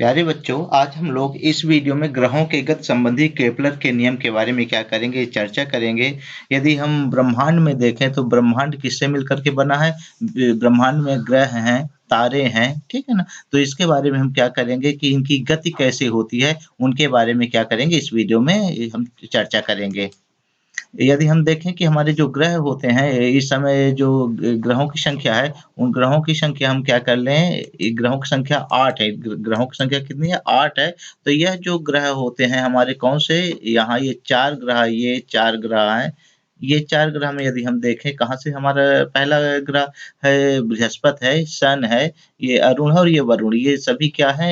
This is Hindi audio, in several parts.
प्यारे बच्चों, आज हम लोग इस वीडियो में ग्रहों के गति संबंधी केपलर के नियम के बारे में क्या करेंगे, चर्चा करेंगे। यदि हम ब्रह्मांड में देखें तो ब्रह्मांड किससे मिलकर के बना है? ब्रह्मांड में ग्रह हैं, तारे हैं, ठीक है ना? तो इसके बारे में हम क्या करेंगे कि इनकी गति कैसे होती है, उनके बारे में क्या करेंगे, इस वीडियो में हम चर्चा करेंगे। यदि हम देखें कि हमारे जो ग्रह होते हैं, इस समय जो ग्रहों की संख्या है, उन ग्रहों की संख्या हम क्या कर लें, ग्रहों की संख्या 8 है। ग्रहों की संख्या कितनी है? 8 है। तो यह जो ग्रह होते हैं हमारे कौन से? यहाँ ये 4 ग्रह, ये 4 ग्रह हैं। ये 4 ग्रह में यदि हम देखें, कहाँ से हमारा पहला ग्रह है? बृहस्पति है, सन है, ये अरुण है और ये वरुण। ये सभी क्या है?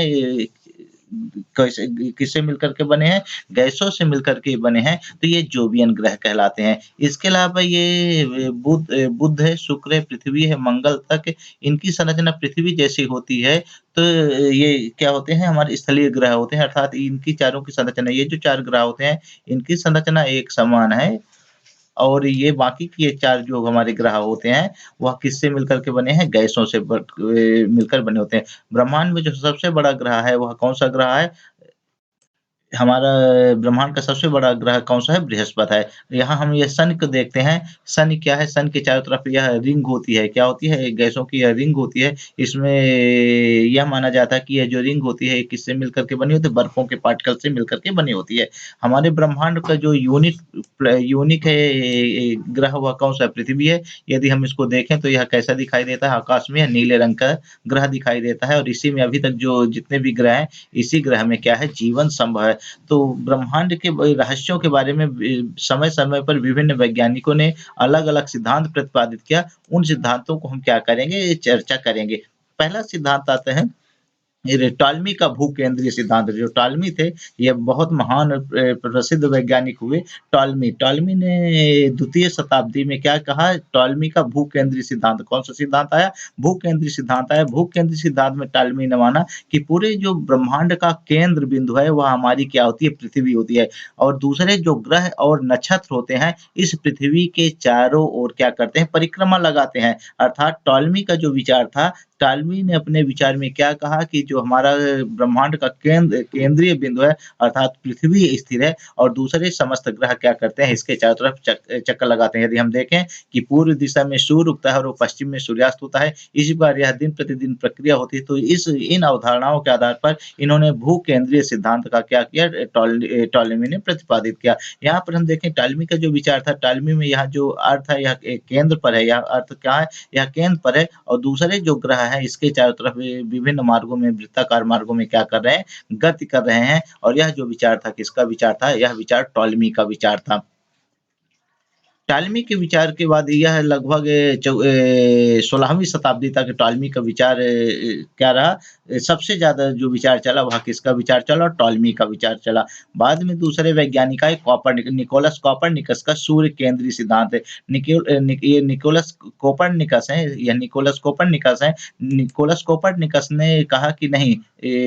कैसे किससे मिलकर के बने हैं? गैसों से मिलकर के बने हैं, तो ये जोवियन ग्रह कहलाते हैं। इसके अलावा ये बुध है, शुक्र है, पृथ्वी है, मंगल तक इनकी संरचना पृथ्वी जैसी होती है। तो ये क्या होते हैं? हमारे स्थलीय ग्रह होते हैं, अर्थात इनकी चारों की संरचना, ये जो 4 ग्रह होते हैं, इनकी संरचना एक समान है। और ये बाकी के 4 जो हमारे ग्रह होते हैं, वह किससे मिलकर के बने हैं? गैसों से मिलकर बने होते हैं। ब्रह्मांड में जो सबसे बड़ा ग्रह है, वह कौन-सा ग्रह है? हमारा ब्रह्मांड का सबसे बड़ा ग्रह कौन-सा है? बृहस्पति है। यहाँ हम ये शनि को देखते हैं। शनि क्या है? शनि के चारों तरफ यह रिंग होती है। क्या होती है? गैसों की यह रिंग होती है। इसमें यह माना जाता है कि यह जो रिंग होती है, ये किससे मिलकर के बनी होती है? बर्फों के पार्टिकल से मिलकर के बनी होती है। हमारे ब्रह्मांड का जो यूनिक है ग्रह, वह कौन-सा है? पृथ्वी है। यदि हम इसको देखें तो यह कैसा दिखाई देता है? आकाश में नीले रंग का ग्रह दिखाई देता है और इसी में अभी तक जो जितने भी ग्रह हैं, इसी ग्रह में क्या है? जीवन संभव है। तो ब्रह्मांड के रहस्यों के बारे में समय-समय पर विभिन्न वैज्ञानिकों ने अलग-अलग सिद्धांत प्रतिपादित किया। उन सिद्धांतों को हम क्या करेंगे? चर्चा करेंगे। पहला सिद्धांत आता है, ये टॉलमी का भूकेंद्रीय सिद्धांत। जो टॉलमी थे, ये बहुत महान प्रसिद्ध वैज्ञानिक हुए। टॉलमी ने द्वितीय शताब्दी में क्या कहा? टॉलमी का भूकेंद्रीय सिद्धांत। कौन-सा सिद्धांत आया? भूकेंद्रीय सिद्धांत आया। भूकेंद्रीय सिद्धांत में टॉलमी ने माना कि पूरे जो ब्रह्मांड का केंद्र बिंदु है, वह हमारी क्या होती है? पृथ्वी होती है। और दूसरे जो ग्रह और नक्षत्र होते हैं, इस पृथ्वी के चारों ओर क्या करते हैं? परिक्रमा लगाते हैं। अर्थात टॉलमी का जो विचार था, टॉलमी ने अपने विचार में क्या कहा कि जो हमारा ब्रह्मांड का केंद्रीय बिंदु है, अर्थात पृथ्वी स्थिर है और दूसरे समस्त ग्रह क्या करते हैं? इसके चारों तरफ चक्कर लगाते हैं। यदि हम देखें कि पूर्व दिशा में सूर्य उगता है और वो पश्चिम में सूर्यास्त होता है, इसी प्रकार यह दिन-प्रतिदिन प्रक्रिया होती है। तो इन अवधारणाओं के आधार पर इन्होंने भूकेंद्रीय सिद्धांत का क्या किया? टॉलमी ने प्रतिपादित किया। यहाँ पर हम देखें टॉलमी का जो विचार था, टॉलमी में यहाँ जो अर्थ है, यह एक केंद्र पर है। यह अर्थ क्या है? यह केंद्र पर है और दूसरे जो ग्रह हैं, इसके चारों तरफ विभिन्न मार्गों में, वृत्ताकार मार्गों में क्या कर रहे हैं? गति कर रहे हैं। और यह जो विचार था, किसका विचार था? यह विचार टॉलमी का विचार था। टॉलमी के विचार के बाद यह लगभग 16वीं शताब्दी तक टॉलमी का विचार क्या रहा? सबसे ज़्यादा जो विचार चला, वह किसका विचार चला? टॉलमी का विचार चला। बाद में दूसरे वैज्ञानिक आए, निकोलस कोपरनिकस का सूर्य केंद्रीय सिद्धांत है। ये निकोलस कोपरनिकस हैं, यह निकोलस कोपरनिकस हैं। निकोलस कोपरनिकस ने कहा कि नहीं,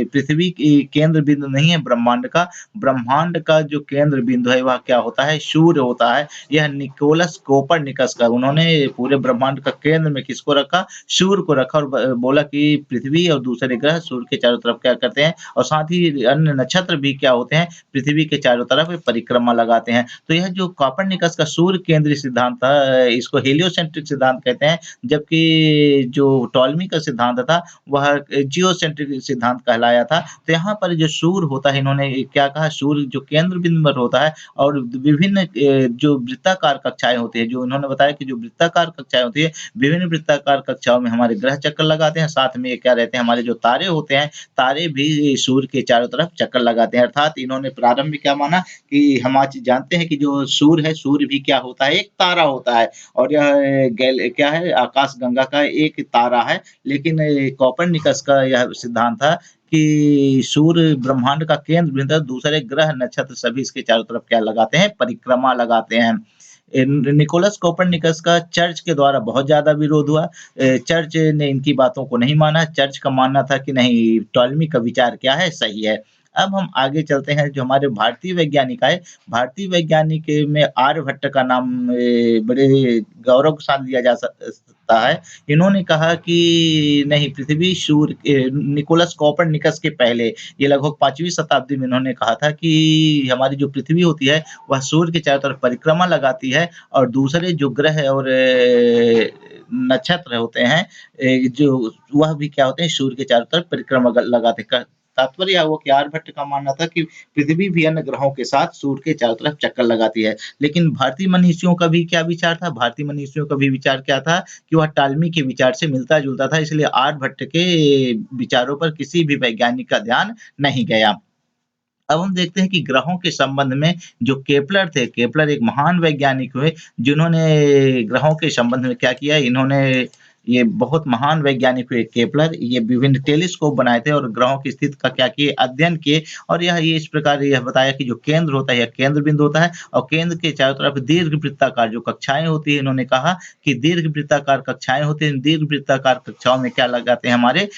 पृथ्वी की केंद्र बिंदु नहीं है ब्रह्मांड का। ब्रह्मांड का जो केंद्र बिंदु है, वह क्या होता है? सूर्य होता है। यह निकोलस कोपरनिकस का, उन्होंने पूरे ब्रह्मांड का केंद्र में किसको रखा? सूर्य को रखा और बोला कि पृथ्वी और दूसरे ग्रह सूर्य के चारों तरफ क्या करते हैं, और साथ ही अन्य नक्षत्र भी क्या होते हैं? पृथ्वी के चारों तरफ परिक्रमा लगाते हैं। तो यह जो कोपरनिकस का सूर्य केंद्रीय सिद्धांत था, इसको हेलियोसेंट्रिक सिद्धांत कहते हैं। जबकि जो टॉलमी का सिद्धांत था, वह जियोसेंट्रिक सिद्धांत कहलाया था। तो यहाँ पर जो सूर्य होता है, इन्होंने क्या कहा? सूर्य जो केंद्र बिंदु पर होता है और विभिन्न जो वृत्ताकार कक्षाएँ होती हैं, जो उन्होंने बताया कि जो वृत्ताकार कक्षाएँ होती है, विभिन्न वृत्ताकार कक्षाओं में हमारे ग्रह चक्कर लगाते हैं। साथ में ये क्या रहते हैं? हमारे जो तारे होते हैं, तारे भी सूर्य के चारों तरफ चक्कर लगाते हैं। अर्थात इन्होंने प्रारंभ में क्या माना कि हम आज जानते हैं कि जो सूर्य है, सूर्य भी क्या होता है? एक तारा होता है और यह क्या है? आकाशगंगा का एक तारा है। लेकिन कोपरनिकस का यह सिद्धांत था कि सूर्य ब्रह्मांड का केंद्र बिंदु है, दूसरे ग्रह, नक्षत्र सभी इसके चारों तरफ क्या लगाते हैं? परिक्रमा लगाते हैं। निकोलस कोपरनिकस का चर्च के द्वारा बहुत ज़्यादा विरोध हुआ। चर्च ने इनकी बातों को नहीं माना। चर्च का मानना था कि नहीं, टॉलमी का विचार क्या है? सही है। अब हम आगे चलते हैं, जो हमारे भारतीय वैज्ञानिक आए, भारतीय वैज्ञानिक में आर्यभट्ट का नाम बड़े गौरव के साथ लिया जा सकता है। इन्होंने कहा कि नहीं, पृथ्वी सूर्य निकोलस कोपरनिकस के पहले, ये लगभग 5वीं शताब्दी में इन्होंने कहा था कि हमारी जो पृथ्वी होती है, वह सूर्य के चारों तरफ परिक्रमा लगाती है और दूसरे जो ग्रह और नक्षत्र होते हैं, जो वह भी क्या होते हैं, सूर्य के चारों तरफ परिक्रमा लगाते हैं। तात्पर्य यह हुआ कि आर्यभट्ट का मानना था कि पृथ्वी भी अन्य ग्रहों के साथ सूर्य के चारों तरफ चक्कर लगाती है। लेकिन भारतीय मनीषियों का भी क्या विचार था? भारतीय मनीषियों का भी विचार क्या था कि वह टालमी के विचार से मिलता-जुलता था, इसलिए आर्यभट्ट के विचारों पर किसी भी वैज्ञानिक का ध्यान नहीं गया। अब हम देखते हैं कि ग्रहों के संबंध में जो केपलर थे, केपलर एक महान वैज्ञानिक हुए, जिन्होंने ग्रहों के संबंध में क्या किया, इन्होंने ये बहुत महान वैज्ञानिक हुए केपलर, ये विभिन्न टेलीस्कोप बनाए थे और ग्रहों की स्थिति का क्या किए, अध्ययन किए और यह ये इस प्रकार यह बताया कि जो केंद्र होता है, यह केंद्र बिंदु होता है और केंद्र के चारों तरफ दीर्घवृत्ताकार जो कक्षाएँ होती हैं, इन्होंने कहा कि दीर्घवृत्ताकार कक्षाएँ होती हैं, दीर्घवृत्ताकार कक्षाओं में क्या लगाते हैं हमारे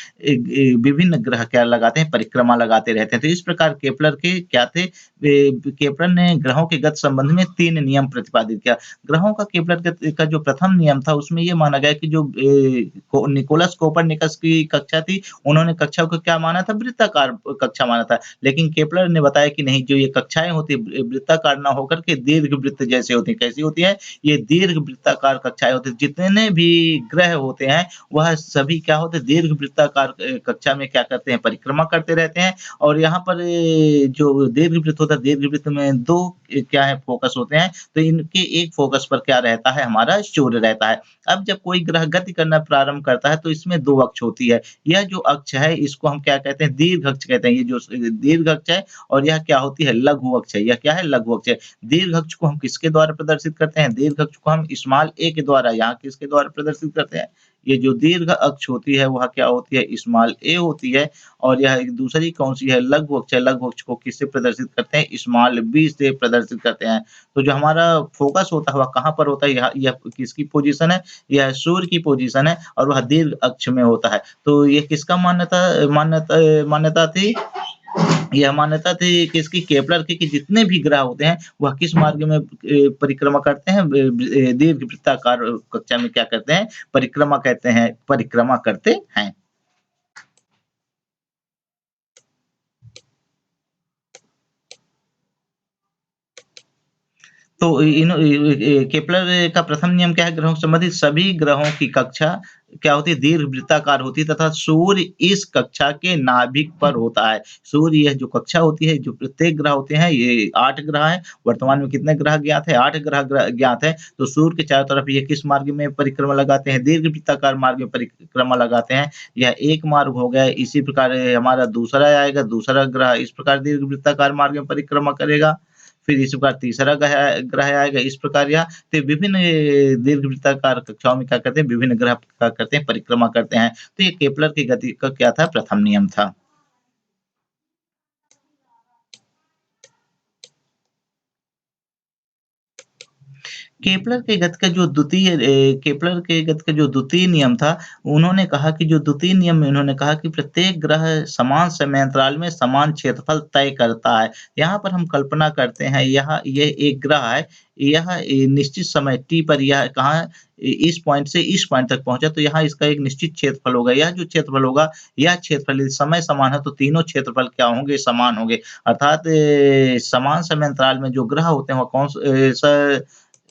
विभिन्न ग्रह क्या लगाते हैं, परिक्रमा लगाते रहते हैं। तो इस प्रकार केपलर के क्या थे, केपलर ने ग्रहों के गति संबंध में 3 नियम प्रतिपादित किया। ग्रहों का केपलर का जो प्रथम नियम था, उसमें ये माना गया कि जो निकोलस कोपरनिकस की कक्षा थी, उन्होंने कक्षा को क्या माना था, वृत्ताकार कक्षा माना था। लेकिन केपलर ने बताया कि नहीं, जो ये कक्षाएँ होती है वृत्ताकार ना होकर के दीर्घवृत्त जैसे होती हैं। कैसी होती है? ये दीर्घवृत्ताकार कक्षाएँ होती हैं। जितने भी ग्रह होते हैं, वह सभी क्या होते हैं, दीर्घवृत्ताकार कक्षा में क्या करते हैं, परिक्रमा करते रहते हैं और यहाँ पर जो दीर्घवृत्त होता है, दीर्घवृत्त में 2 क्या है, फोकस होते हैं। तो इनके एक फोकस पर क्या रहता है, हमारा सूर्य रहता है। अब जब कोई ग्रह गति करना प्रारंभ करता है, तो इसमें 2 अक्ष होती है। यह जो अक्ष है, इसको हम क्या कहते हैं, दीर्घ अक्ष कहते हैं। ये जो दीर्घ अक्ष है और यह क्या होती है, लघु अक्ष है। यह क्या है, लघु अक्ष है। दीर्घ अक्ष को हम किसके द्वारा प्रदर्शित करते हैं? दीर्घ अक्ष को हम स्मॉल a के द्वारा, यहाँ किसके द्वारा प्रदर्शित करते हैं? ये जो दीर्घ अक्ष होती है, वह क्या होती है, स्मॉल a होती है और यह एक दूसरी कौन-सी है, लघु अक्ष है। लघु अक्ष को किससे प्रदर्शित करते हैं? स्मॉल b से प्रदर्शित करते हैं। तो जो हमारा फोकस होता है, वह कहाँ पर होता है? यह किसकी पोज़ीशन है? यह सूर्य की पोज़ीशन है और वह दीर्घ अक्ष में होता है। तो ये किसका मान्यता थी? यह मान्यता थी किसकी? केपलर की, कि जितने भी ग्रह होते हैं, वह किस मार्ग में परिक्रमा करते हैं? दीर्घवृत्ताकार कक्षा में क्या करते हैं? परिक्रमा करते हैं। तो केपलर का प्रथम नियम क्या है ग्रहों से संबंधित? सभी ग्रहों की कक्षा क्या होती है? दीर्घवृत्ताकार होती है तथा सूर्य इस कक्षा के नाभिक पर होता है। सूर्य यह जो कक्षा होती है, जो प्रत्येक ग्रह होते हैं, ये 8 ग्रह हैं। वर्तमान में कितने ग्रह ज्ञात हैं? 8 ग्रह ज्ञात हैं। तो सूर्य के चारों तरफ ये किस मार्ग में परिक्रमा लगाते हैं? दीर्घवृत्ताकार मार्ग में परिक्रमा लगाते हैं। यह एक मार्ग हो गया। इसी प्रकार हमारा दूसरा आएगा, दूसरा ग्रह इस प्रकार दीर्घवृत्ताकार मार्ग में परिक्रमा करेगा। फिर इस प्रकार तीसरा ग्रह आएगा, इस प्रकार या तो विभिन्न दीर्घवृत्ताकार कक्षाओं में क्या करते हैं, विभिन्न ग्रह क्या करते हैं, परिक्रमा करते हैं। तो ये केपलर की गति का क्या था, प्रथम नियम था। केपलर के गति का जो द्वितीय नियम था, उन्होंने कहा कि जो द्वितीय नियम में उन्होंने कहा कि प्रत्येक ग्रह समान समयांतराल में समान क्षेत्रफल तय करता है। यहाँ पर हम कल्पना करते हैं, ये एक ग्रह है, यह निश्चित समय t पर यह कहाँ इस पॉइंट से इस पॉइंट तक पहुँचा, तो यहाँ इसका एक निश्चित क्षेत्रफल होगा। यह जो क्षेत्रफल होगा, यह क्षेत्रफल यदि समय समान है, तो तीनों क्षेत्रफल क्या होंगे, समान होंगे। अर्थात समान समयांतराल में जो ग्रह होते हैं, वह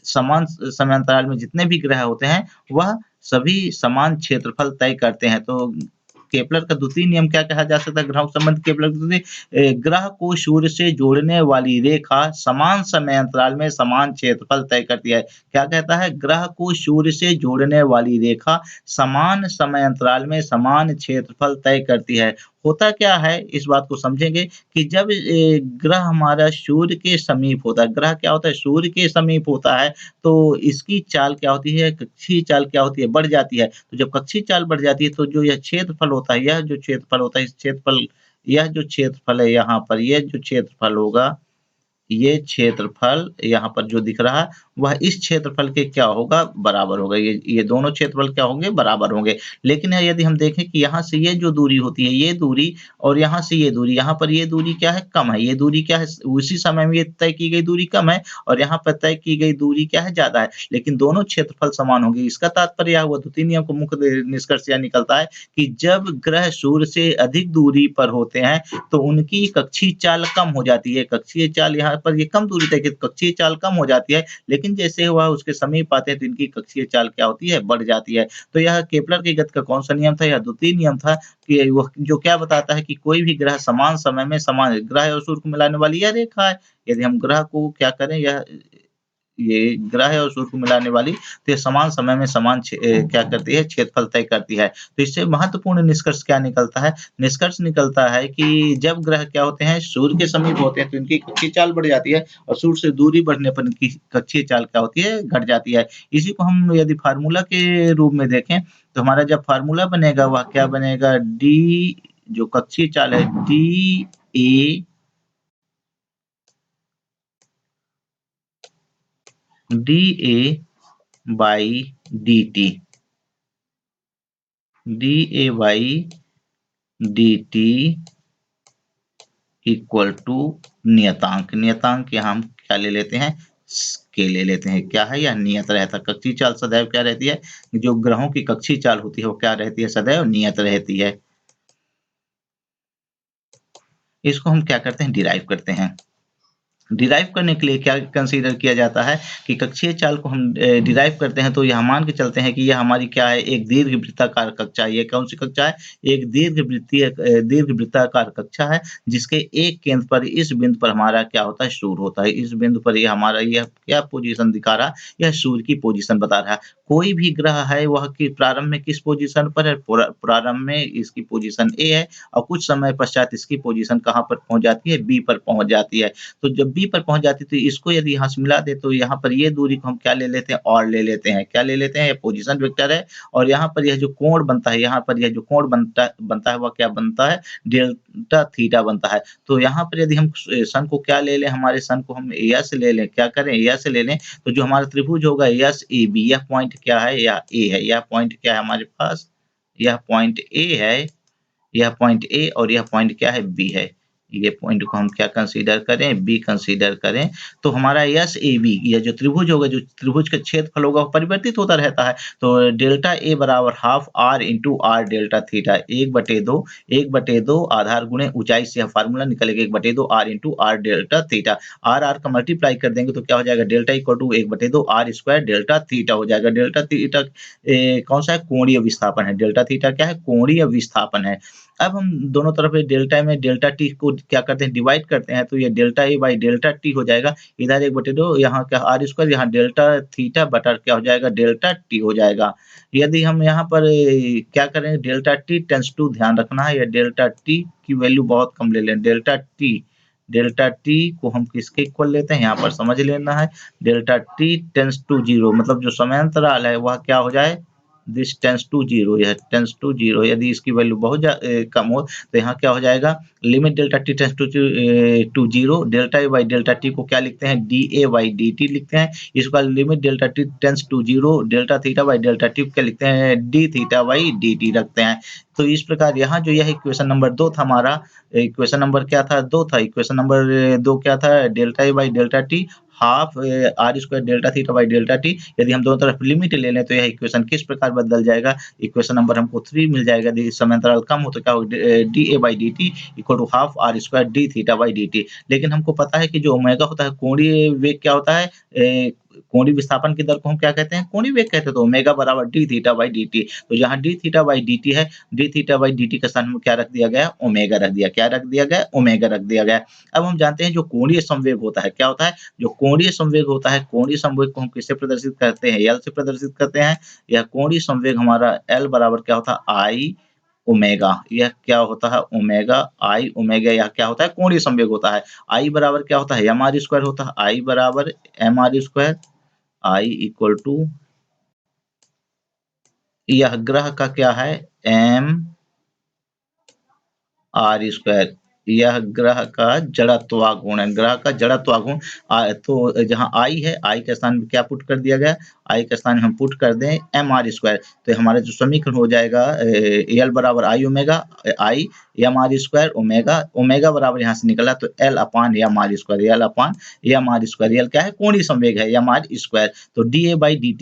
समान समयांतराल में जितने भी ग्रह होते हैं, वह सभी समान क्षेत्रफल तय करते हैं। तो केपलर का द्वितीय नियम क्या कहा जा सकता है ग्रहों के संबंध केपलर का द्वितीय? ग्रह को सूर्य से जोड़ने वाली रेखा समान समयांतराल में समान क्षेत्रफल तय करती है। क्या कहता है? ग्रह को सूर्य से जोड़ने वाली रेखा समान समयांतराल में समान क्षेत्रफल तय करती है। होता क्या है, इस बात को समझेंगे कि जब ग्रह हमारा सूर्य के समीप होता है, ग्रह क्या होता है, सूर्य के समीप होता है, तो इसकी चाल क्या होती है, कक्षीय चाल क्या होती है, बढ़ जाती है। तो जब कक्षीय चाल बढ़ जाती है, तो जो यह क्षेत्रफल होता है, यह जो क्षेत्रफल होता है, यह जो क्षेत्रफल है यहाँ पर, यह जो क्षेत्रफल होगा, ये क्षेत्रफल यहाँ पर जो दिख रहा है वह इस क्षेत्रफल के क्या होगा, बराबर होगा। ये दोनों क्षेत्रफल क्या होंगे, बराबर होंगे। लेकिन यदि हम देखें कि यहाँ से ये जो दूरी होती है, ये दूरी और यहाँ से ये दूरी, यहाँ पर ये दूरी क्या है, कम है। ये दूरी क्या है, उसी समय में ये तय की गई दूरी कम है और यहाँ पर तय की गई दूरी क्या है, ज्यादा है। लेकिन दोनों क्षेत्रफल समान होंगे। इसका तात्पर्य यह हुआ, द्वितीय नियम का मुख्य निष्कर्ष यह निकलता है कि जब ग्रह सूर्य से अधिक दूरी पर होते हैं तो उनकी कक्षीय चाल कम हो जाती है। कक्षीय चाल यहाँ पर ये कम दूरी तय की कक्षीय चाल कम हो जाती है, लेकिन जैसे वह उसके समीप आते हैं तो इनकी कक्षीय चाल क्या होती है, बढ़ जाती है। तो यह केपलर की गति का कौन सा नियम था, यह द्वितीय नियम था कि वह जो क्या बताता है कि कोई भी ग्रह समान समय में समान ग्रह और सूर्य को मिलाने वाली यह रेखा है। यदि हम ग्रह को क्या करें, यह ये ग्रह और सूर्य को मिलाने वाली, तो ये समान समय में समान क्या करती है, क्षेत्रफल तय करती है। तो इससे महत्वपूर्ण निष्कर्ष क्या निकलता है, निष्कर्ष निकलता है कि जब ग्रह क्या होते हैं, सूर्य के समीप होते हैं तो इनकी कक्षीय चाल बढ़ जाती है और सूर्य से दूरी बढ़ने पर इनकी कक्षीय चाल क्या होती है, घट जाती है। इसी को हम यदि फार्मूला के रूप में देखें तो हमारा जब फार्मूला बनेगा वह क्या बनेगा, डी जो कक्षीय चाल है, D A D A by D T, D A by D T equal to नियतांक। नियतांक यहाँ हम क्या ले लेते हैं, के ले लेते हैं। क्या है, यह नियत रहता है। कक्षीय चाल सदैव क्या रहती है, जो ग्रहों की कक्षीय चाल होती है वो क्या रहती है, सदैव नियत रहती है। इसको हम क्या करते हैं, डिराइव करते हैं। डिराइव करने के लिए क्या कंसीडर किया जाता है कि कक्षीय चाल को हम डिराइव करते हैं तो यह मान के चलते हैं कि यह हमारी क्या है, एक दीर्घ वृत्ताकार कक्षा। ये कौन सी कक्षा है, एक दीर्घ वृत्ताकार कक्षा है जिसके एक केंद्र पर इस बिंदु पर हमारा क्या होता है, सूर्य होता है। इस बिंदु पर ये हमारा यह क्या पोजीशन दिखा रहा है, यह सूर्य की पोजीशन बता रहा है। कोई भी ग्रह है वह की प्रारंभ में किस पोजीशन पर है, प्रारंभ में इसकी पोजीशन ए है और कुछ समय पश्चात इसकी पोजीशन कहाँ पर पहुंच जाती है, बी पर पहुंच जाती है। तो जब बी पर पहुंच जाती है तो इसको यदि यहाँ से मिला दे तो यहाँ पर ये दूरी को हम क्या ले लेते हैं, और ले लेते हैं। क्या ले लेते हैं, ये पोजीशन वेक्टर है और यहाँ पर यह जो कोण बनता है, यहाँ पर यह जो कोण बनता है वह क्या बनता है, डेल्टा थीटा बनता है। तो यहाँ पर यदि हम सन को क्या ले लें, हमारे सन को हम एस ले लें, क्या करें, एस ले लें तो जो हमारा त्रिभुज होगा एस ए बी, यह पॉइंट क्या है, या ए है। यह पॉइंट क्या है हमारे पास, यह पॉइंट ए है, यह पॉइंट ए और यह पॉइंट क्या है, बी है। ये पॉइंट को हम क्या कंसीडर करें, बी कंसीडर करें। तो हमारा एस ए बी, यह जो त्रिभुज होगा, जो त्रिभुज का क्षेत्रफल होगा वो परिवर्तित होता रहता है। तो डेल्टा ए बराबर half R into R delta theta, 1/2 आधार गुणे ऊंचाई से यह फार्मूला निकलेगा, 1/2 R into R delta theta. R R का मल्टीप्लाई कर देंगे तो क्या हो जाएगा, delta equal to 1/2 R square delta theta हो जाएगा। डेल्टा थीटा कौन सा है, कोणीय विस्थापन है। डेल्टा थीटा क्या है, कोणीय विस्थापन है। अब हम दोनों तरफ डेल्टा में डेल्टा टी को क्या करते हैं, डिवाइड करते हैं तो ये delta A by delta T हो जाएगा। इधर 1/2 यहाँ क्या आर स्क्वायर, यहाँ डेल्टा थीटा बटा क्या हो जाएगा, डेल्टा टी हो जाएगा। यदि हम यहाँ पर क्या करें, डेल्टा टी टेंस टू, ध्यान रखना है ये डेल्टा टी की वैल्यू बहुत कम ले लें। डेल्टा टी को हम किसके इक्वल लेते हैं, यहाँ पर समझ लेना है। डेल्टा टी टेंस टू 0, मतलब जो समयांतराल है वह क्या हो जाए, दिस टेंस टू 0, यह टेंस टू 0। यदि इसकी वैल्यू बहुत कम हो तो यहाँ क्या हो जाएगा, limit delta T tends to 0, delta A by delta T को क्या लिखते हैं, D A by D T लिखते हैं। इसका limit delta T tends to 0, delta theta by delta T को क्या लिखते हैं, D theta by D T रखते हैं। तो इस प्रकार यहाँ जो यह इक्वेशन नंबर 2 था हमारा, इक्वेशन नंबर क्या था, 2 था। इक्वेशन नंबर 2 क्या था, delta A by delta T half R square delta theta by delta T. यदि हम दोनों तरफ लिमिट ले लें तो यह इक्वेशन किस प्रकार बदल जाएगा, इक्वेशन नंबर हमको 3 मिल जाएगा। यदि समयांतराल कम हो तो क्या होगा, D A by D T equal to half R square D theta by D T. लेकिन हमको पता है कि जो ओमेगा होता है, कोणीय वेग क्या होता है, कोणीय विस्थापन की दर को हम क्या कहते हैं, कोणीय वेग कहते हैं। तो ओमेगा बराबर d theta by D t. तो जहाँ d theta by D t है, d theta by D t का स्थान में क्या रख दिया गया, ओमेगा रख दिया। क्या रख दिया गया, ओमेगा रख दिया गया। अब हम जानते हैं जो कोणीय संवेग होता है, क्या होता है, जो कोणीय संवेग होता है, कोणीय संवेग को हम किससे प्रदर्शित करते हैं, एल से प्रदर्शित करते हैं। यह कोणीय संवेग हमारा एल बराबर क्या होता है, आई ओमेगा। यह क्या होता है, ओमेगा, आई ओमेगा, यह क्या होता है, कोणीय संवेग होता है। आई बराबर क्या होता है, एम आर स्क्वायर होता है। आई बराबर M R square, I equal to, यह ग्रह का क्या है, एम आर स्क्वायर। यह ग्रह का जड़त्वागुण है, ग्रह का जड़त्वागुण। तो जहाँ आई है, आई के स्थान में क्या पुट कर दिया गया, आई के स्थान में हम पुट कर दें एम आर स्क्वायर, तो हमारा जो समीकरण हो जाएगा एल बराबर I omega, I M R square, omega omega बराबर यहाँ से निकला तो L upon M R square, L upon M R square, L क्या है, कोणीय संवेग है, एम आर स्क्वायर। तो d A by D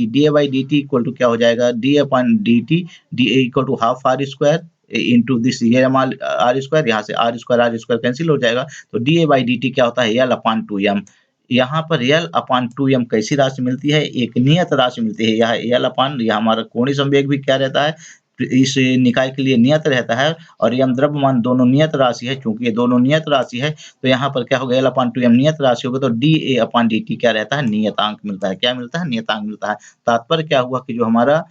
T equal to क्या हो जाएगा, d upon d A equal to half R square into this, ये आर स्क्वायर, यहाँ से आर स्क्वायर कैंसिल हो जाएगा, तो d A by D T क्या होता है, एल अपान टू एम। यहाँ पर एल अपान टू एम कैसी राशि मिलती है, एक नियत राशि मिलती है। यह एल अपान, यह हमारा कोणीय संवेग भी क्या रहता है, इस निकाय के लिए नियत रहता है, और यम द्रव्यमान दोनों नियत राशि है। चूंकि ये दोनों नियत राशि है तो यहाँ पर क्या होगा, एल अपान टू एम नियत राशि होगा, तो डी ए अपान डी टी क्या रहता है, नियतांक मिलता है। क्या मिलता है, नियतांक मिलता है। तात्पर्य क्या हुआ कि जो हमारा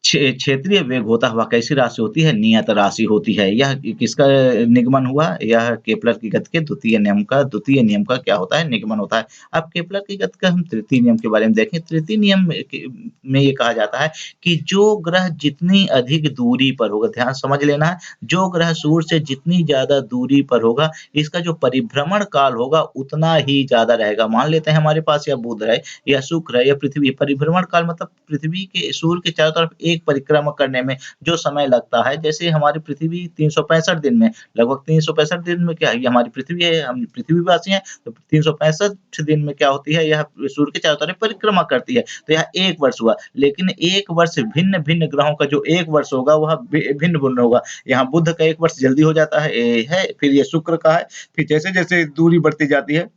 क्षेत्रीय वेग होता है वह कैसी राशि होती है, नियत राशि होती है। यह किसका निगमन हुआ, यह केपलर की गति के द्वितीय नियम का क्या होता है, निगमन होता है। अब केपलर की गति का हम तृतीय नियम के बारे में देखें। तृतीय नियम में ये कहा जाता है कि जो ग्रह जितनी अधिक दूरी पर होगा, ध्यान समझ लेना है, जो ग्रह सूर्य से जितनी ज्यादा दूरी पर होगा, इसका जो परिभ्रमण काल होगा उतना ही ज्यादा रहेगा। मान लेते हैं हमारे पास यह बुध है, या शुक्र है, या पृथ्वी। परिभ्रमण काल मतलब पृथ्वी के सूर्य के चारों तरफ एक परिक्रमा करने में जो समय लगता है, जैसे हमारी पृथ्वी 365 दिन में, लगभग 365 दिन में क्या है, ये हमारी पृथ्वी है, हम पृथ्वीवासी हैं, तो 365 दिन में क्या होती है, यह सूर्य के चारों तरफ परिक्रमा करती है। तो यह एक वर्ष हुआ, लेकिन एक वर्ष भिन्न भिन्न ग्रहों का जो एक वर्ष होगा वह भिन्न भिन्न होगा। यहाँ बुध का एक वर्ष जल्दी हो जाता है, फिर ये शुक्र का है, फिर जैसे जैसे दूरी बढ़ती जाती है,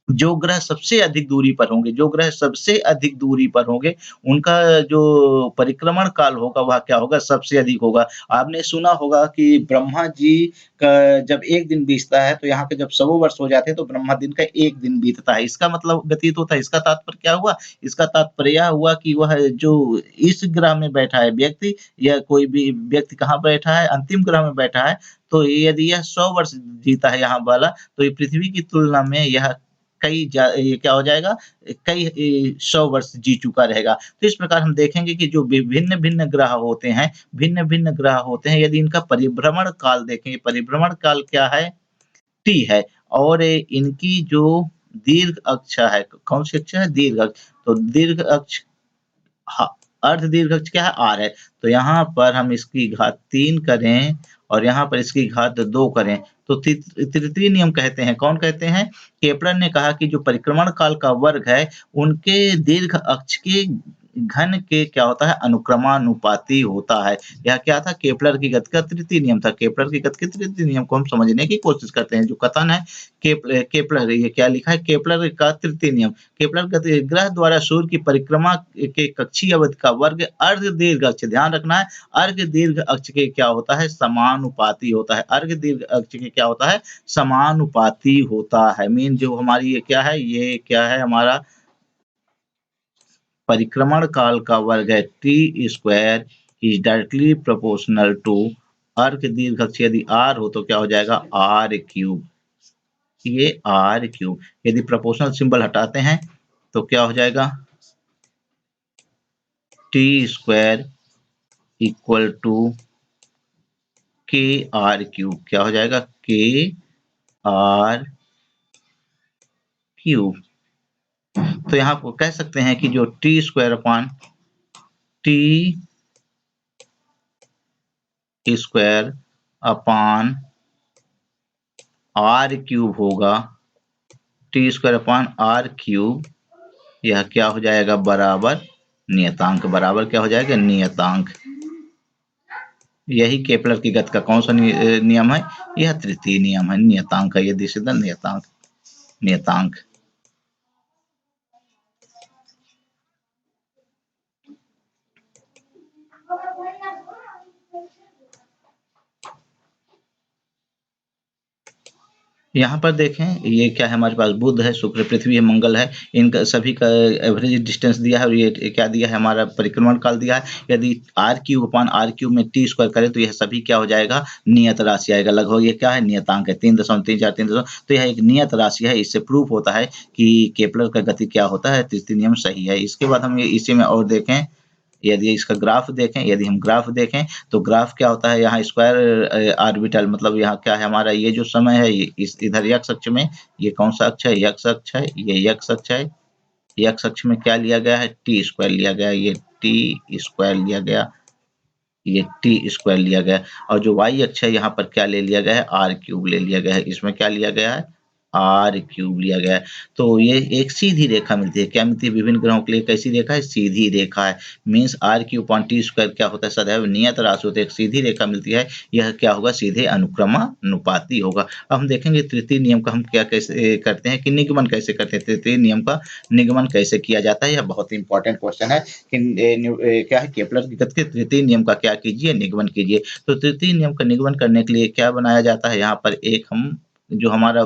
जो ग्रह सबसे अधिक दूरी पर होंगे, जो ग्रह सबसे अधिक दूरी पर होंगे, उनका जो परिक्रमण काल होगा वह क्या होगा, सबसे अधिक होगा। आपने सुना होगा कि ब्रह्मा जी का जब एक दिन बीतता है तो यहाँ के जब 100 वर्ष हो जाते हैं तो ब्रह्मा दिन का एक दिन बीतता है, इसका मतलब व्यतीत होता है। इसका तात्पर्य क्या हुआ, इसका तात्पर्य यह हुआ कि वह जो इस ग्रह में बैठा है व्यक्ति, या कोई भी व्यक्ति कहाँ बैठा है, अंतिम ग्रह में बैठा है, तो यदि यह 100 वर्ष जीता है यहाँ वाला, तो ये पृथ्वी की तुलना में यह ये क्या हो जाएगा, कई 100 वर्ष जी चुका रहेगा। तो इस प्रकार हम देखेंगे कि जो भिन्न भिन्न ग्रह होते हैं, भिन्न भिन्न ग्रह होते हैं, यदि इनका परिभ्रमण काल देखें, परिभ्रमण काल क्या है, टी है, और इनकी जो दीर्घ अक्ष है, कौन सी अक्ष है, दीर्घ अक्ष, तो दीर्घ अक्ष, अर्ध दीर्घ अक्ष क्या है, आर है। तो यहाँ पर हम इसकी घात 3 करें और यहाँ पर इसकी घात 2 करें तो तृतीय नियम कहते हैं। कौन कहते हैं, केपलर ने कहा कि जो परिक्रमण काल का वर्ग है उनके दीर्घ अक्ष के घन के क्या होता है, अनुक्रमानुपाती होता है। यह क्या था, केपलर की गति का तृतीय नियम था। केपलर की गति के तृतीय नियम को हम समझने की कोशिश करते हैं। जो कथन है केपलर, ये क्या लिखा है, केपलर का तृतीय नियम। केपलर गति, ग्रह द्वारा सूर्य की परिक्रमा के कक्षीय अवधि का वर्ग अर्घ दीर्घ अक्ष, ध्यान रखना है, अर्घ दीर्घ अक्ष के क्या होता है, समानुपाती होता है। अर्घ दीर्घ अक्ष के क्या होता है, समानुपाती होता है। मीन जो हमारी ये क्या है, ये क्या है हमारा परिक्रमण काल का वर्ग है, T square is directly proportional to अर्घ दीर्घ अक्ष, यदि आर हो तो क्या हो जाएगा, आर क्यूब, ये आर क्यूब। यदि प्रोपोर्शनल सिंबल हटाते हैं तो क्या हो जाएगा, टी स्क्वायर इक्वल टू के आर क्यूब, क्या हो जाएगा, के आर क्यूब। तो यहाँ को कह सकते हैं कि जो T square upon T square upon R cube होगा, T square upon R cube, यह क्या हो जाएगा, बराबर नियतांक, बराबर क्या हो जाएगा, नियतांक। यही केपलर की गति का कौन सा नियम है, यह तृतीय नियम है, नियतांक है, यदि सीधा नियतांक, नियतांक। यहाँ पर देखें, ये क्या है, हमारे पास बुध है, शुक्र, पृथ्वी है, मंगल है, इनका सभी का एवरेज डिस्टेंस दिया है, और ये क्या दिया है, हमारा परिक्रमण काल दिया है। यदि R cube upon R cube में टी स्क्वायर करें तो यह सभी क्या हो जाएगा, नियत राशि आएगा। लगभग ये क्या है, नियतांक है, 3.34 तो यह एक नियत राशि है। इससे प्रूफ होता है कि केपलर का गति क्या होता है, तृतीय नियम सही है। इसके बाद हम इसी में और देखें, यदि इसका ग्राफ देखें, यदि हम ग्राफ देखें तो ग्राफ क्या होता है, यहाँ स्क्वायर ऑर्बिटल मतलब यहाँ क्या है हमारा, ये जो समय है ये इस इधर x अक्ष में, ये कौन सा अक्ष है, x अक्ष है, ये x अक्ष है। x अक्ष में क्या लिया गया है, टी स्क्वायर लिया गया है, ये टी स्क्वायर लिया गया, ये टी स्क्वायर लिया गया है। और जो y अक्ष है यहाँ पर क्या ले लिया गया है, आर क्यूब ले लिया गया है। इसमें क्या लिया गया है, आर क्यूब लिया गया है। तो ये एक सीधी रेखा मिलती है, क्या मिलती है, विभिन्न ग्रहों के लिए कैसी रेखा है, सीधी रेखा है। Means R cube upon T square क्या होता है, सदैव नियत राशि होती है, एक सीधी रेखा मिलती है, यह क्या होगा, सीधे अनुक्रमानुपाती होगा। अब हम देखेंगे तृतीय नियम का हम क्या कैसे करते हैं कि निगमन कैसे करते हैं, तृतीय नियम का निगमन कैसे किया जाता है, यह बहुत इंपॉर्टेंट क्वेश्चन है कि क्या है, केपलर की गति के तृतीय नियम का क्या कीजिए, निगमन कीजिए। तो तृतीय नियम का निगमन करने के लिए क्या बनाया जाता है, यहाँ पर एक हम जो हमारा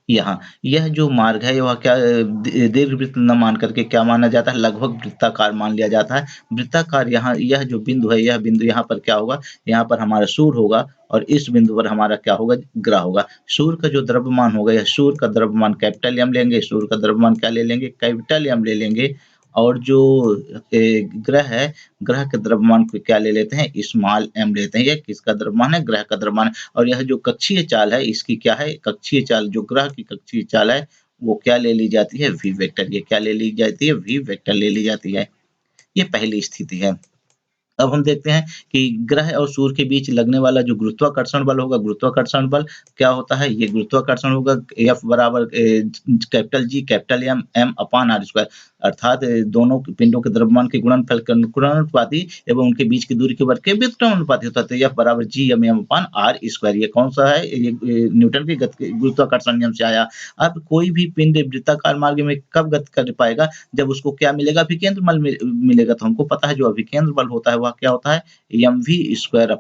यहाँ यह जो मार्ग है वह क्या दीर्घवृत्त न मान करके क्या माना जाता है, लगभग वृत्ताकार मान लिया जाता है। वृत्ताकार यहाँ यह जो बिंदु है, यह बिंदु यहाँ पर क्या होगा, यहाँ पर हमारा सूर्य होगा और इस बिंदु पर हमारा क्या होगा, ग्रह होगा। सूर्य का जो द्रव्यमान होगा, यह सूर्य का द्रव्यमान कैपिटल एम लेंगे, सूर्य का द्रव्यमान क्या ले लेंगे, कैपिटल एम ले लेंगे। और जो ग्रह है, ग्रह के द्रव्यमान को क्या ले लेते हैं, स्मॉल एम लेते हैं। ये किसका द्रव्यमान है, ग्रह का द्रव्यमान है। और यह जो कक्षीय चाल है, इसकी क्या है, कक्षीय चाल, जो ग्रह की कक्षीय चाल है वो क्या ले ली जाती है, वी वेक्टर। ये क्या ले ली जाती है, वी वेक्टर ले ली जाती है। ये पहली स्थिति है। अब हम देखते हैं कि ग्रह और सूर्य के बीच लगने वाला जो गुरुत्वाकर्षण बल होगा, गुरुत्वाकर्षण बल क्या होता है, ये गुरुत्वाकर्षण होगा F बराबर capital G capital M M upon R square, अर्थात दोनों पिंडों के द्रव्यमान के गुणनफल के अनुपाती एवं उनके बीच की दूरी के वर्ग के व्युत्क्रमानुपाती होता है। तो F बराबर G M M upon R square, ये कौन सा है, ये न्यूटन के गुरुत्वाकर्षण नियम से आया। अब कोई भी पिंड वृत्ताकार मार्ग में कब गति कर पाएगा, जब उसको क्या मिलेगा, अभिकेंद्र बल मिलेगा। तो हमको पता है जो अभिकेंद्र बल होता है वह क्या होता है, mv स्क्वायर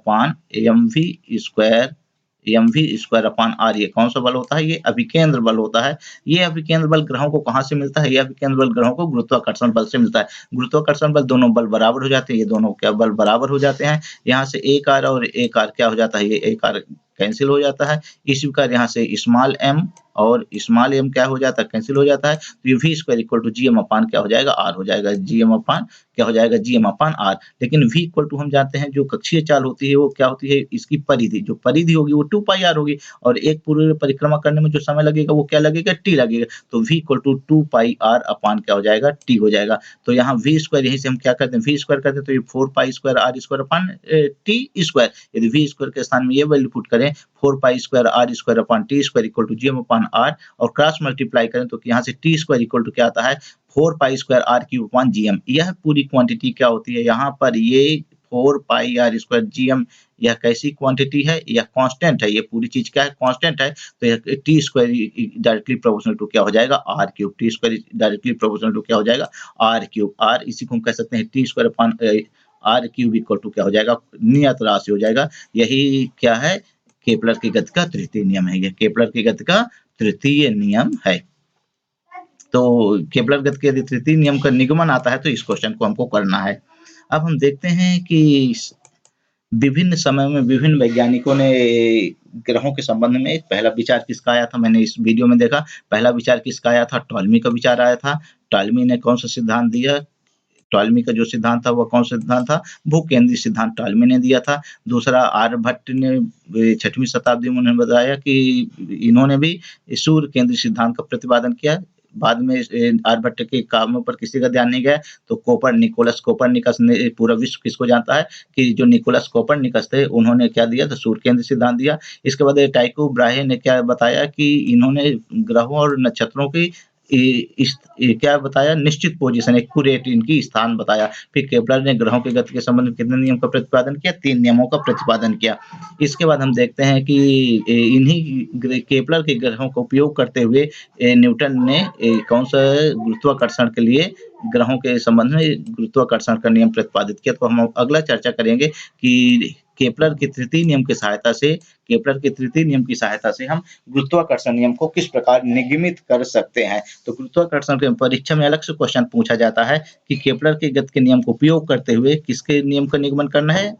अपान आर। ये कौन सा बल होता है, ये अभिकेंद्र बल होता है। ये अभिकेंद्र बल ग्रहों को कहाँ से मिलता है, ये अभिकेंद्र बल ग्रहों को गुरुत्वाकर्षण बल से मिलता है। गुरुत्वाकर्षण बल, दोनों बल बराबर हो जाते हैं, ये दोनों क्या बल बराबर हो जाते हैं। यहाँ से एक आर और एक आर क्या हो जाता है, ये एक आर कैंसिल हो जाता है। इसी प्रकार यहाँ से स्मॉल एम और स्मॉल एम क्या हो जाता है, कैंसिल हो जाता है। तो ये V square equal to G M upon क्या हो जाएगा, आर हो जाएगा। जी एम अपान क्या हो जाएगा, जी एम अपान आर। लेकिन वी इक्वल टू हम जानते हैं जो कक्षीय चाल होती है वो क्या होती है, इसकी परिधि, जो परिधि होगी वो 2 पाई आर होगी और एक पूरी परिक्रमा करने में जो समय लगेगा वो क्या लगेगा, टी लगेगा। तो V equal to 2 pi R upon क्या हो जाएगा, टी हो जाएगा। तो यहाँ वी स्क्वायर, यहीं से हम क्या करते हैं, वी स्क्वायर करते हैं तो ये 4 pi square R square upon T square. यदि वी स्क्वायर के स्थान में ये वैल्यू पुट करें 4 pi square R square upon T square equal to G M upon R और क्रॉस मल्टीप्लाई करें तो यहाँ से टी स्क्वायर इक्वल टू क्या आता है, 4 pi square R cube upon G M. यह पूरी क्वांटिटी क्या होती है, यहाँ पर ये 4 पाई आर स्क्वायर जी एम, यह कैसी क्वांटिटी है, यह कांस्टेंट है। ये पूरी चीज क्या है, कांस्टेंट है। तो यह T square directly proportional to क्या हो जाएगा, R cube. T square directly proportional to क्या हो जाएगा, आर क्यूब। आर इसी को हम कह सकते हैं T square upon R cube equal to क्या हो जाएगा, नियत राशि हो जाएगा। यही क्या है, केपलर की गति का तृतीय नियम है। यह केपलर की गति का तृतीय नियम है। तो केपलर गति के यदि तृतीय नियम का निगमन आता है तो इस क्वेश्चन को हमको करना है। अब हम देखते हैं कि विभिन्न समय में विभिन्न वैज्ञानिकों ने ग्रहों के संबंध में पहला विचार किसका आया था, मैंने इस वीडियो में देखा। पहला विचार किसका आया था, टॉलमी का विचार आया था। टॉलमी ने कौन सा सिद्धांत दिया, टॉलमी का जो सिद्धांत था वह कौन सा सिद्धांत था, भूकेंद्रीय सिद्धांत टॉलमी ने दिया था। दूसरा आर्यभट्ट ने 6वीं शताब्दी में उन्होंने बताया कि इन्होंने भी सूर्य केंद्रीय सिद्धांत का प्रतिपादन किया। बाद में आर्यभट्ट के कामों पर किसी का ध्यान नहीं गया तो निकोलस कोपरनिकस ने, पूरा विश्व किसको जानता है कि जो निकोलस कोपरनिकस थे उन्होंने क्या दिया था, सूर्य केंद्रीय सिद्धांत दिया। इसके बाद टाइको ब्राहे ने क्या बताया कि इन्होंने ग्रहों और नक्षत्रों की क्या बताया, निश्चित पोजीशन, एक्यूरेट इनकी स्थान बताया। फिर केपलर ने ग्रहों की गति के संबंध में कितने नियम का प्रतिपादन किया, 3 नियमों का प्रतिपादन किया। इसके बाद हम देखते हैं कि इन्हीं केपलर के ग्रहों का उपयोग करते हुए न्यूटन ने कौन सा गुरुत्वाकर्षण के लिए ग्रहों के संबंध में गुरुत्वाकर्षण का नियम प्रतिपादित किया। तो हम अगला चर्चा करेंगे कि केपलर के तृतीय नियम की सहायता से हम गुरुत्वाकर्षण नियम को किस प्रकार निगमित कर सकते हैं। तो गुरुत्वाकर्षण के परीक्षा में अलग से क्वेश्चन पूछा जाता है कि केपलर के गति के नियम का उपयोग करते हुए किसके नियम का निगमन करना है,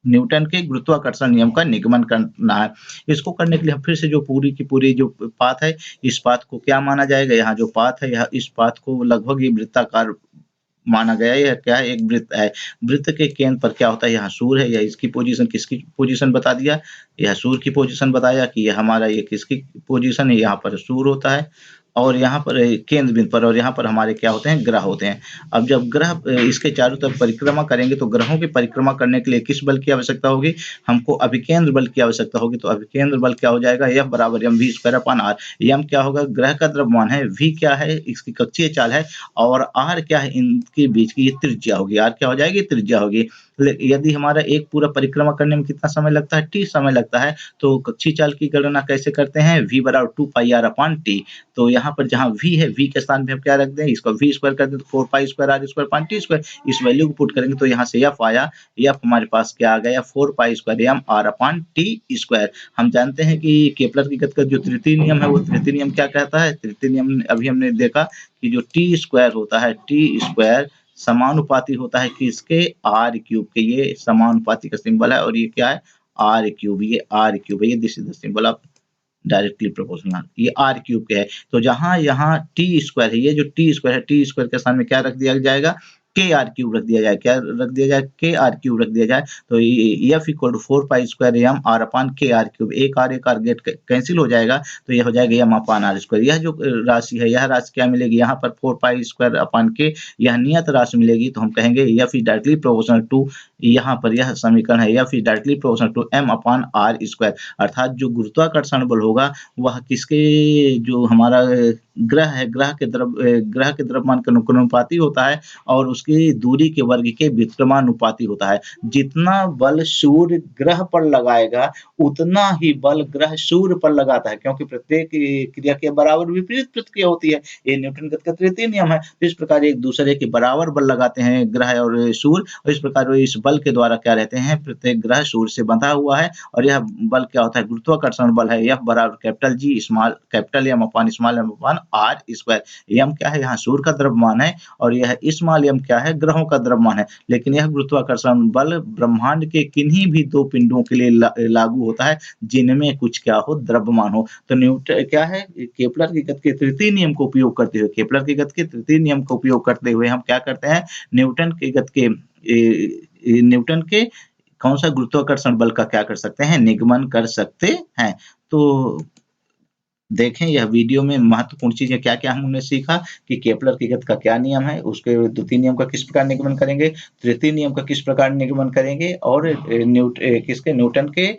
न्यूटन के गुरुत्वाकर्षण नियम का निगमन करना है। इसको करने के लिए हम फिर से जो पूरी की पूरी जो पाथ है, इस पाथ को क्या माना जाएगा? यहाँ जो पाथ है, इस पाथ को लगभग ये वृत्ताकार माना गया है। यह क्या है? एक वृत्त है। वृत्त के केंद्र पर क्या होता है? यहाँ सूर्य है। या इसकी पोजीशन, किसकी पोजीशन बता दिया? यह सूर्य की पोजीशन बताया कि ये हमारा ये किसकी पोजीशन है? यहाँ पर सूर्य होता है और यहाँ पर केंद्र बिंदु पर, और यहाँ पर हमारे क्या होते हैं? ग्रह होते हैं। अब जब ग्रह इसके चारों तरफ परिक्रमा करेंगे तो ग्रहों की परिक्रमा करने के लिए किस बल की आवश्यकता होगी? हमको अभिकेंद्र बल की आवश्यकता होगी। तो अभिकेंद्र बल क्या हो जाएगा? F बराबर mv²/r। m क्या होगा? ग्रह का द्रव्यमान है, v क्या है? इसकी कक्षीय चाल है, और r क्या है? इनके बीच की ये त्रिज्या होगी। r क्या हो जाएगी? त्रिज्या होगी। यदि हमारा एक पूरा परिक्रमा करने में कितना समय लगता है? t समय लगता है। तो कक्षीय चाल की गणना कैसे करते हैं? v बराबर 2πr/t। तो यहाँ पर जहाँ v है, v के स्थान पे हम क्या रख दें? इसको v² कर दें तो 4π²r²/t²। इस वैल्यू को पुट करेंगे तो यहाँ से f आया। f हमारे पास क्या आ गया? 4π²mr/t²। हम जानते हैं कि केपलर की गति का जो तृतीय नियम है, वो तृतीय नियम क्या कहता है? तृतीय नियम अभी हमने देखा कि जो t² होता है, t² समानुपाती होता है किसके? r³ के। ये समानुपाती का सिंबल है और ये क्या है? r³। ये r³ है। ये this is the symbol of directly proportional. ये r³ के है। तो जहां यहाँ t² है, ये जो t² है, t² के स्थान में क्या रख दिया जाएगा? kr³ रख दिया जाए। क्या रख दिया जाए? kr³ रख दिया जाए। तो F = 4π²mr/kr³। एक r गेट कैंसिल हो जाएगा तो यह हो जाएगा m/r²। यह जो राशि है, यह राशि क्या मिलेगी? यहाँ पर 4π²k यह नियत राशि मिलेगी। तो हम कहेंगे F is directly proportional to, यहाँ पर यह समीकरण है, F is directly proportional to m/r²। अर्थात जो गुरुत्वाकर्षण बल होगा वह किसके, जो हमारा ग्रह है, ग्रह के द्रव्यमान के अनुपाती होता है और उसकी दूरी के वर्ग के व्युत्क्रमानुपाती होता है। जितना बल सूर्य ग्रह पर लगाएगा उतना ही बल ग्रह सूर्य पर लगाता है, क्योंकि प्रत्येक क्रिया के बराबर विपरीत प्रतिक्रिया होती है। ये न्यूटन गति का तृतीय नियम है। तो इस प्रकार एक दूसरे के बराबर बल लगाते हैं ग्रह और सूर्य, और इस प्रकार इस बल के द्वारा क्या रहते हैं? प्रत्येक ग्रह सूर्य से बंधा हुआ है और यह बल क्या होता है? गुरुत्वाकर्षण बल है। F बराबर G स्मॉल m/r²। m क्या है? यहाँ सूर्य का द्रव्यमान है और यह स्मॉल m क्या है? ग्रहों का द्रव्यमान है। लेकिन यह गुरुत्वाकर्षण बल ब्रह्मांड के किन्हीं भी दो पिंडों के लिए लागू होता है जिनमें कुछ क्या हो? द्रव्यमान हो। तो न्यूटन क्या है? केपलर की गति के तृतीय नियम को उपयोग करते हुए, केपलर की गति के तृतीय नियम को उपयोग करते हुए हम क्या करते हैं? न्यूटन के कौन सा गुरुत्वाकर्षण बल का क्या कर सकते हैं? निगमन कर सकते हैं। तो देखें यह वीडियो में महत्वपूर्ण चीजें क्या-क्या हमने सीखा कि केपलर की गति का क्या नियम है, उसके द्वितीय नियम का किस प्रकार निगमन करेंगे, तृतीय नियम का किस प्रकार निगमन करेंगे, और न्यूटन के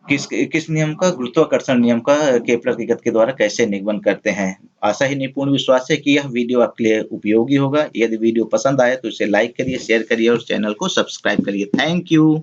किस नियम का, गुरुत्वाकर्षण नियम का केपलर की गति के द्वारा कैसे निगमन करते हैं। आशा ही नहीं, पूर्ण विश्वास है कि यह वीडियो आपके लिए उपयोगी होगा। यदि वीडियो पसंद आए तो इसे लाइक करिए, शेयर करिए और चैनल को सब्सक्राइब करिए। Thank you.